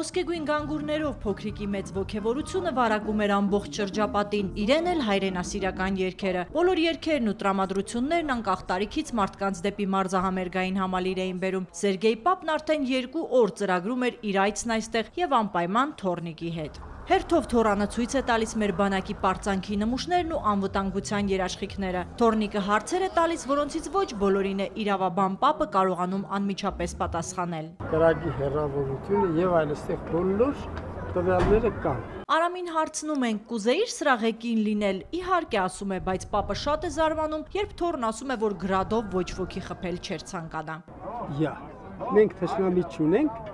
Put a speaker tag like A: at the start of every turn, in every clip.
A: Ոսկեգույն գանգուրներով փոքրիկի մեծ ոգևորությունը վարակում էր ամբողջ շրջապատին, իրեն էլ հայրենասիրական երգերը։ Բոլոր երգերն ու տրամադրություններն անկախ տարիքից մարդկանց դեպի մարզահամերգային համալիր էին բերում։ Սերգեյ Պապն արդեն 2 օր ծրագրում էր իր այցն այստեղ եւ անպայման թոռնիկի հետ։ Հերթով թոռանը ցույց է տալիս մեր բանակի պարծանքի նմուշներն ու անվտանգության երաշխիքները։ Թոռնիկը հարցեր է տալիս, որոնցից ոչ բոլորին է իրավաբան Պապը կարողանում անմիջապես պատասխանել։
B: Կրակի հեռավորությունը եւ այլստեղ բոլոր տվյալները կան։
A: Արամին հարցնում են՝ կուզեիր սրաղեկին լինել։ Իհարկե, ասում է, բայց Պապը շատ է զարմանում, երբ թոռն ասում է, որ գրադով ոչ ոքի խփել չէր ցանկանա։
B: Մենք թշնամի չունենք։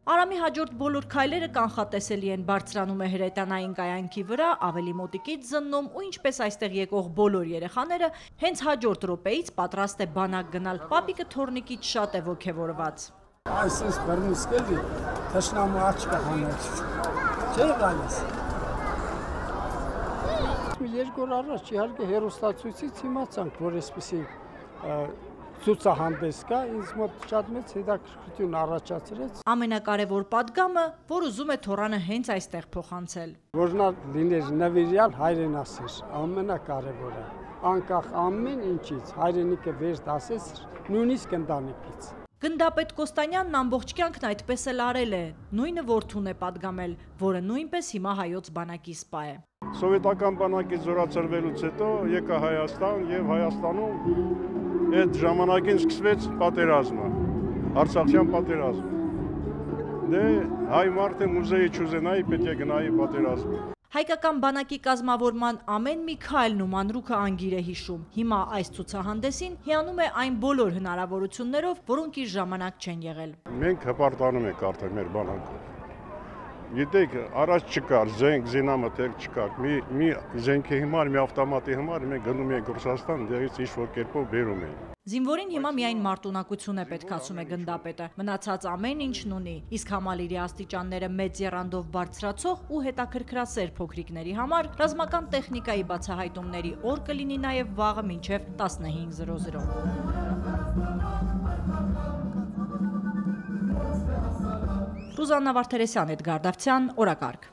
A: Արամի հաջորդ բոլոր քայլերը կանխատեսելի են, բարձրանում է հրետանային կայանքի վրա, ավելի մոտիկից զննում ու ինչպես այստեղ եկող բոլոր երեխաները հենց հաջորդ րոպեից պատրաստ է բանակ գնալ։ Պապիկը թոռնիկից շատ է ոգևորված։
B: Այսպես բռնուսկելի թշնամու աչքը հանեց։ Չէ՞ գալիս։ Երկու օր առաջ իհարկե հերոստացույցից իմացանք, որ այսպեսի ցուցահանդես կա, ինձ մոտ շատ մեծ հետաքրքրություն առաջացրեց։
A: Ամենակարևոր պատգամը, որ ուզում է թոռանը հենց այստեղ փոխանցել։
B: Որ նա լիներ նվիրյալ հայրենասեր, ամենակարևորը, անկախ ամեն ինչից, հայրենիքը վեր դասես, նույնիսկ ընտանիքից։
A: Գնդապետ Կոստանյանն ամբողջ կյանքն այդպես էլ արել է, նույնը որդուն է պատգամել, որը նույնպես հիմա հայոց բանակի սպա է։
C: Սովետական բանակից զորացրվելուց հետո եկա Հայաստան եւ Հայաստանում այդ ժամանակին սկսվեց պատերազմը, Արցախյան պատերազմը։ Դե հայ մարդը մուզեի չուզենայի, պետք է գնայի պատերազմը։
A: Հայկական բանակի կազմավորման ամեն մի քայլն ու մանրուքը անգիր է հիշում։ Հիմա այս ցուցահանդեսին հիանում է այն բոլոր հնարավորություններով, որոնք իր ժամանակ չեն եղել։
C: Մենք հպարտանում ենք արդեն մեր բանակով։ Գիտեք, առաջ չկար զենք, զինամթերք չկար։ Մի զենքի համար, մի ավտոմատի համար մենք գնում ենք Ռուսաստան, դեղից ինչ-որ կերպով բերում ենք։
A: Զինվորին հիմա միայն մարտունակություն է պետք, ասում է գնդապետը, մնացած ամեն ինչն ունի, իսկ համալիրի աստիճանները մեծ եռանդով բարձրացող ու հետաքրքրասեր փոքրիկների համար ռազմական տեխնիկայի բացահայտումների օր կլինի նաև վաղը մինչև 15:00։ Ռուզաննա Վարդերեսյան, Էդգար Դավթյան, օրակարգ։